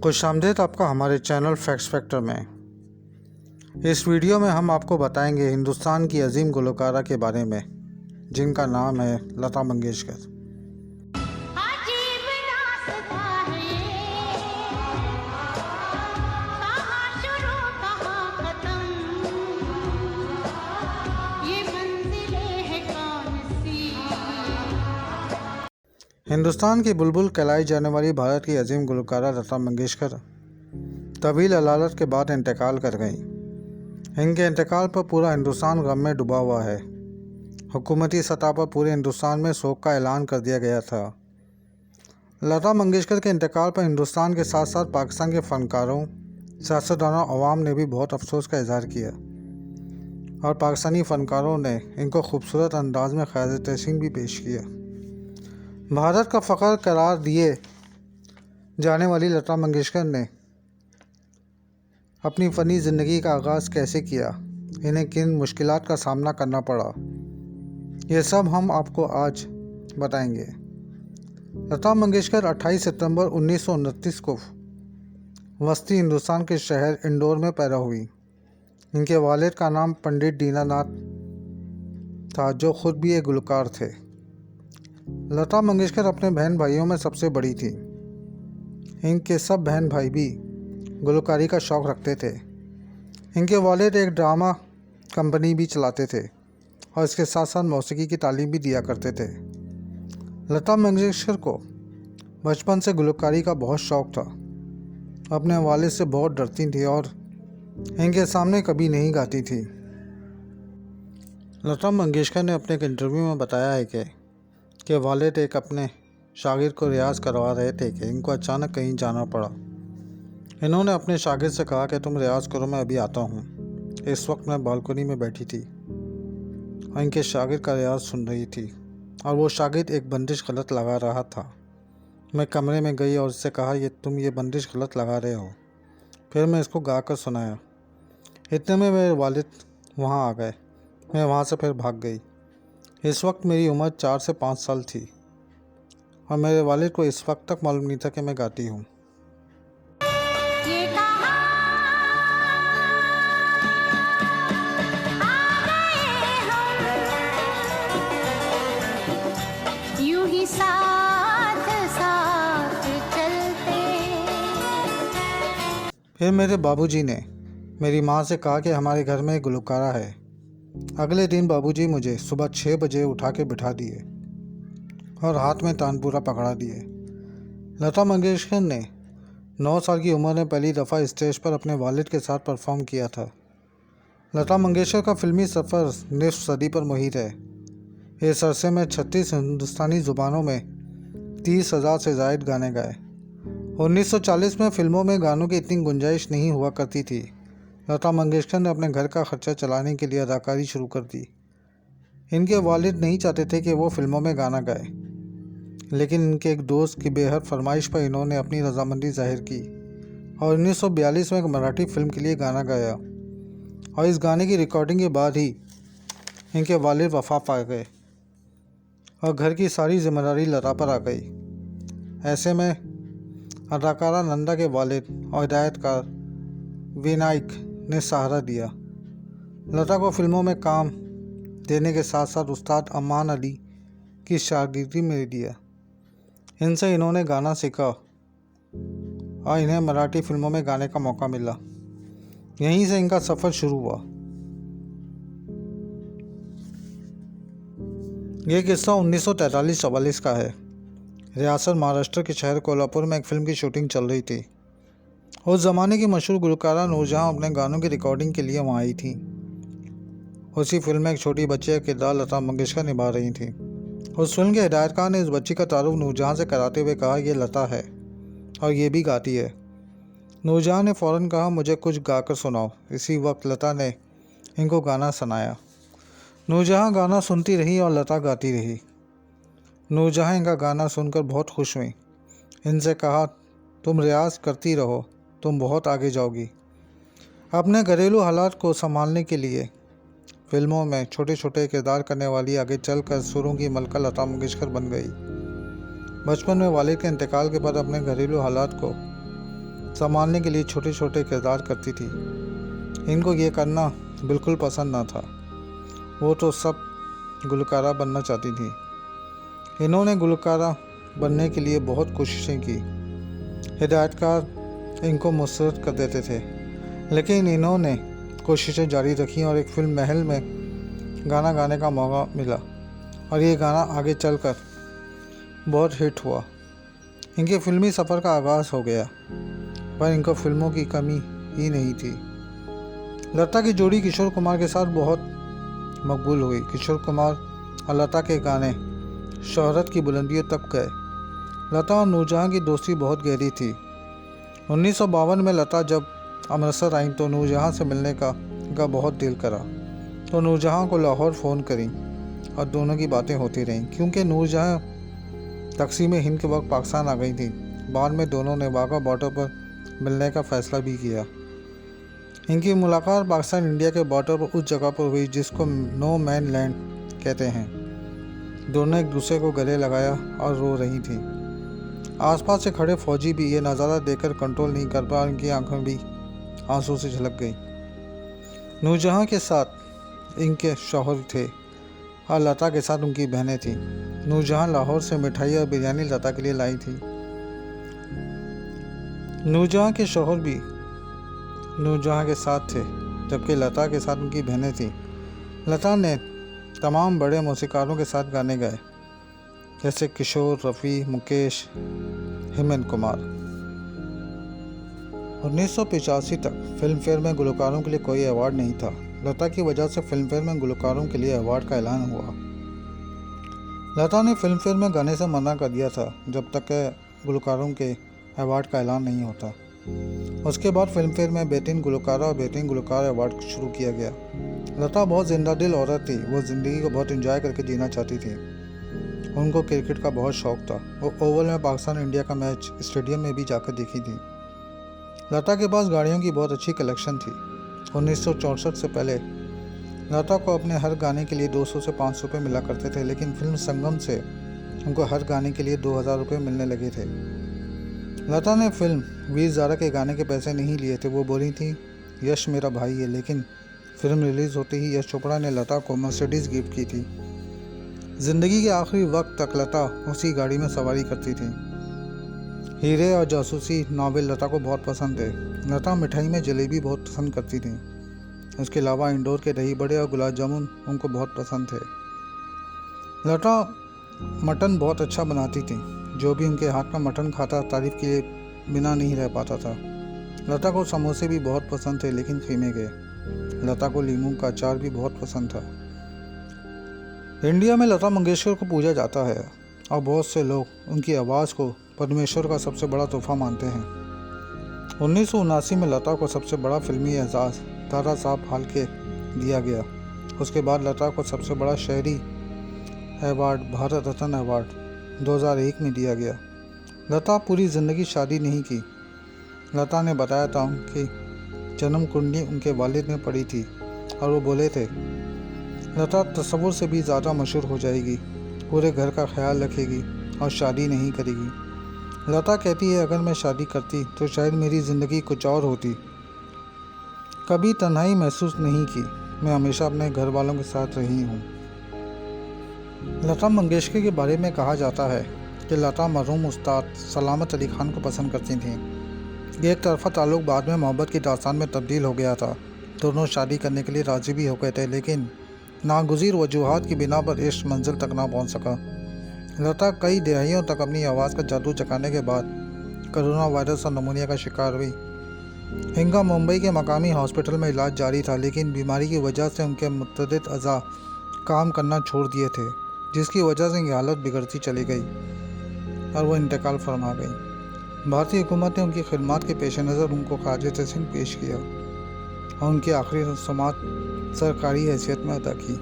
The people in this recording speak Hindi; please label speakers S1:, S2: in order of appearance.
S1: खुशामदीद आपका हमारे चैनल फैक्ट्स फैक्टर में। इस वीडियो में हम आपको बताएंगे हिंदुस्तान की अजीम गुलकारा के बारे में जिनका नाम है लता मंगेशकर। हिंदुस्तान की बुलबुल कहलाई जाने वाली भारत की अजीम गुलकारा लता मंगेशकर तवील अलालत के बाद इंतकाल कर गईं। इनके इंतकाल पर पूरा हिंदुस्तान गम में डूबा हुआ है। हुकूमती सतह पर पूरे हिंदुस्तान में शोक का ऐलान कर दिया गया था। लता मंगेशकर के इंतकाल पर हिंदुस्तान के साथ साथ पाकिस्तान के फ़नकारों, सियासतदानों, अवाम ने भी बहुत अफसोस का इजहार किया और पाकिस्तानी फ़नकारों ने इनको खूबसूरत अंदाज में ख़राज तहसीन भी पेश किया। भारत का फ़ख्र करार दिए जाने वाली लता मंगेशकर ने अपनी फ़नी ज़िंदगी का आगाज़ कैसे किया, इन्हें किन मुश्किलात का सामना करना पड़ा, ये सब हम आपको आज बताएंगे। लता मंगेशकर 28 सितंबर 1929 को वस्ती हिंदुस्तान के शहर इंदौर में पैदा हुई। इनके वालिद का नाम पंडित दीनानाथ था, जो खुद भी एक गुलकार थे। लता मंगेशकर अपने बहन भाइयों में सबसे बड़ी थी। इनके सब बहन भाई भी गुलकारी का शौक़ रखते थे। इनके वालिद एक ड्रामा कंपनी भी चलाते थे और इसके साथ साथ मौसीकी की तालीम भी दिया करते थे। लता मंगेशकर को बचपन से गुलकारी का बहुत शौक़ था। अपने वालिद से बहुत डरती थी और इनके सामने कभी नहीं गाती थी। लता मंगेशकर ने अपने एक इंटरव्यू में बताया है कि वालिद एक अपने शागिर्द को रियाज़ करवा रहे थे कि इनको अचानक कहीं जाना पड़ा। इन्होंने अपने शागिर्द से कहा कि तुम रियाज़ करो, मैं अभी आता हूँ। इस वक्त मैं बालकनी में बैठी थी और इनके शागिर्द का रियाज़ सुन रही थी और वो शागिर्द एक बंदिश गलत लगा रहा था। मैं कमरे में गई और उससे कहा, तुम ये बंदिश गलत लगा रहे हो। फिर मैं इसको गा कर सुनाया। इतने में मेरे वालिद वहाँ आ गए। मैं वहाँ से फिर भाग गई। इस वक्त मेरी उम्र 4 से 5 साल थी और मेरे वालिद को इस वक्त तक मालूम नहीं था कि मैं गाती हूँ। फिर मेरे बाबूजी ने मेरी माँ से कहा कि हमारे घर में एक गुलकारा है। अगले दिन बाबूजी मुझे सुबह 6 बजे उठा के बिठा दिए और हाथ में तानपुरा पकड़ा दिए। लता मंगेशकर ने 9 साल की उम्र में पहली दफ़ा स्टेज पर अपने वालिद के साथ परफॉर्म किया था। लता मंगेशकर का फिल्मी सफ़र निस्फ सदी पर मुहित है। इस अरसे में 36 हिंदुस्तानी ज़ुबानों में 30,000 से ज़ायद गाने गाए। 1940 में फ़िल्मों में गानों की इतनी गुंजाइश नहीं हुआ करती थी। लता मंगेशकर ने अपने घर का खर्चा चलाने के लिए अदाकारी शुरू कर दी। इनके वालिद नहीं चाहते थे कि वो फिल्मों में गाना गाए, लेकिन इनके एक दोस्त की बेहद फरमाइश पर इन्होंने अपनी रजामंदी जाहिर की और 1942 में एक मराठी फिल्म के लिए गाना गाया और इस गाने की रिकॉर्डिंग के बाद ही इनके वालिद वफा पा गए और घर की सारी जिम्मेदारी लता पर आ गई। ऐसे में अदाकारा नंदा के वालिद और हिदायतकार विनायक ने सहारा दिया। लता को फिल्मों में काम देने के साथ साथ उस्ताद अमान अली की शागिर्दी में दिया। इनसे इन्होंने गाना सीखा और इन्हें मराठी फिल्मों में गाने का मौका मिला। यहीं से इनका सफ़र शुरू हुआ। यह किस्सा 1943-44 का है। रियासत महाराष्ट्र के शहर कोल्हापुर में एक फ़िल्म की शूटिंग चल रही थी। उस ज़माने की मशहूर गुलकारा नूरजहां अपने गानों की रिकॉर्डिंग के लिए वहाँ आई थी। उसी फिल्म में एक छोटी बच्ची का किरदार लता मंगेशकर निभा रही थी। उस फिल्म के हिदायतकार ने इस बच्ची का तारुफ नूरजहां से कराते हुए कहा, ये लता है और ये भी गाती है। नूरजहां ने फ़ौरन कहा, मुझे कुछ गाकर सुनाओ। इसी वक्त लता ने इनको गाना सुनाया। नूरजहां गाना सुनती रही और लता गाती रही। नूरजहां इनका गाना सुनकर बहुत खुश हुई। इनसे कहा, तुम रियाज़ करती रहो, तुम बहुत आगे जाओगी। अपने घरेलू हालात को संभालने के लिए फिल्मों में छोटे छोटे किरदार करने वाली आगे चलकर सुरों की मलका लता मंगेशकर बन गई। बचपन में वालिद के इंतकाल के बाद अपने घरेलू हालात को संभालने के लिए छोटे छोटे किरदार करती थी। इनको ये करना बिल्कुल पसंद ना था। वो तो सब गुलकारा बनना चाहती थी। इन्होंने गुलकारा बनने के लिए बहुत कोशिशें की। हिदायतकार इनको मुस्तरद कर देते थे, लेकिन इन्होंने कोशिशें जारी रखी और एक फिल्म महल में गाना गाने का मौका मिला और ये गाना आगे चलकर बहुत हिट हुआ। इनके फिल्मी सफ़र का आगाज़ हो गया, पर इनको फिल्मों की कमी ही नहीं थी। लता की जोड़ी किशोर कुमार के साथ बहुत मकबूल हुई। किशोर कुमार और लता के गाने शोहरत की बुलंदियों तक गए। लता और नूरजहां की दोस्ती बहुत गहरी थी। 1952 में लता जब अमृतसर आई तो नूरजहां से मिलने का बहुत दिल करा, तो नूरजहां को लाहौर फ़ोन करी और दोनों की बातें होती रहीं। क्योंकि नूरजहां तकसीम हिंद के वक्त पाकिस्तान आ गई थी, बाद में दोनों ने वाघा बॉर्डर पर मिलने का फ़ैसला भी किया। इनकी मुलाकात पाकिस्तान इंडिया के बॉर्डर पर उस जगह पर हुई जिसको नो मैन लैंड कहते हैं। दोनों एक दूसरे को गले लगाया और रो रही थी। आसपास से खड़े फौजी भी ये नज़ारा देखकर कंट्रोल नहीं कर पा, इनकी आंखों भी आंसू से झलक गई। नूरजहां के साथ इनके शौहर थे और लता के साथ उनकी बहनें थीं। नूरजहां लाहौर से मिठाई और बिरयानी लता के लिए लाई थी। नूरजहां के शौहर भी नूरजहां के साथ थे, जबकि लता के साथ उनकी बहनें थीं। लता ने तमाम बड़े मौसीकारों के साथ गाने गाए, जैसे किशोर, रफ़ी, मुकेश, हेमंत कुमार। 1985 तक फिल्म फेयर में गुलकारों के लिए कोई अवार्ड नहीं था। लता की वजह से फिल्म फेयर में गुलकारों के लिए अवार्ड का ऐलान हुआ। लता ने फिल्म फेयर में गाने से मना कर दिया था जब तक गुलकारों के अवार्ड का ऐलान नहीं होता। उसके बाद फिल्म फेयर में बेहतरीन गुलकारा और बेहतरीन गुलकार अवार्ड शुरू किया गया। लता बहुत जिंदा दिल औरत थी। वो ज़िंदगी को बहुत एंजॉय करके जीना चाहती थी। उनको क्रिकेट का बहुत शौक था। वो ओवल में पाकिस्तान इंडिया का मैच स्टेडियम में भी जाकर देखी थी। लता के पास गाड़ियों की बहुत अच्छी कलेक्शन थी। 1964 से पहले लता को अपने हर गाने के लिए 200 से 500 रुपये मिला करते थे, लेकिन फिल्म संगम से उनको हर गाने के लिए 2000 रुपये मिलने लगे थे। लता ने फिल्म वीर ज़ारा के गाने के पैसे नहीं लिए थे। वो बोली थी, यश मेरा भाई है, लेकिन फिल्म रिलीज़ होते ही यश चोपड़ा ने लता को मर्सिडीज़ गिफ्ट की थी। ज़िंदगी के आखिरी वक्त तक लता उसी गाड़ी में सवारी करती थी। हीरे और जासूसी नावल लता को बहुत पसंद थे। लता मिठाई में जलेबी बहुत पसंद करती थी। उसके अलावा इंदौर के दही बड़े और गुलाब जामुन उनको बहुत पसंद थे। लता मटन बहुत अच्छा बनाती थी। जो भी उनके हाथ का मटन खाता तारीफ़ के लिए बिना नहीं रह पाता था। लता को समोसे भी बहुत पसंद थे, लेकिन खीमे के। लता को लीमू का अचार भी बहुत पसंद था। इंडिया में लता मंगेशकर को पूजा जाता है और बहुत से लोग उनकी आवाज़ को परमेश्वर का सबसे बड़ा तोहफा मानते हैं। 1979 में लता को सबसे बड़ा फिल्मी एजाज़ दादा साहब फाल्के दिया गया। उसके बाद लता को सबसे बड़ा शहरी अवार्ड भारत रत्न अवार्ड 2001 में दिया गया। लता पूरी ज़िंदगी शादी नहीं की। लता ने बताया था कि जन्म कुंडली उनके वालिद ने पढ़ी थी और वो बोले थे, लता तस्वुर से भी ज़्यादा मशहूर हो जाएगी, पूरे घर का ख्याल रखेगी और शादी नहीं करेगी। लता कहती है, अगर मैं शादी करती तो शायद मेरी ज़िंदगी कुछ और होती। कभी तन्हाई महसूस नहीं की। मैं हमेशा अपने घर वालों के साथ रही हूँ। लता मंगेशकर के बारे में कहा जाता है कि लता मरहूम उस्ताद सलामत अली खान को पसंद करती थीं। ये एक तरफा ताल्लुक़ बाद में मोहब्बत की दास्तान में तब्दील हो गया था। दोनों शादी करने के लिए राज़ी भी हो गए थे, लेकिन नागुज़ीर वजूहात की बिना पर इश्क मंजिल तक ना पहुंच सका। लता कई दहाइयों तक अपनी आवाज़ का जादू चखाने के बाद कोरोना वायरस और नमूनिया का शिकार हुई। इनका मुंबई के मकामी हॉस्पिटल में इलाज जारी था, लेकिन बीमारी की वजह से उनके मुतअद्दिद अज़ा काम करना छोड़ दिए थे, जिसकी वजह से इनकी हालत बिगड़ती चली गई और वो इंतकाल फरमा गई। भारतीय हुकूमत ने उनकी खिदमत के पेश नज़र उनको ख्वाजा तहसीन पेश किया और उनकी आखिरी रस्मात सरकारी हैसियत में अदा की।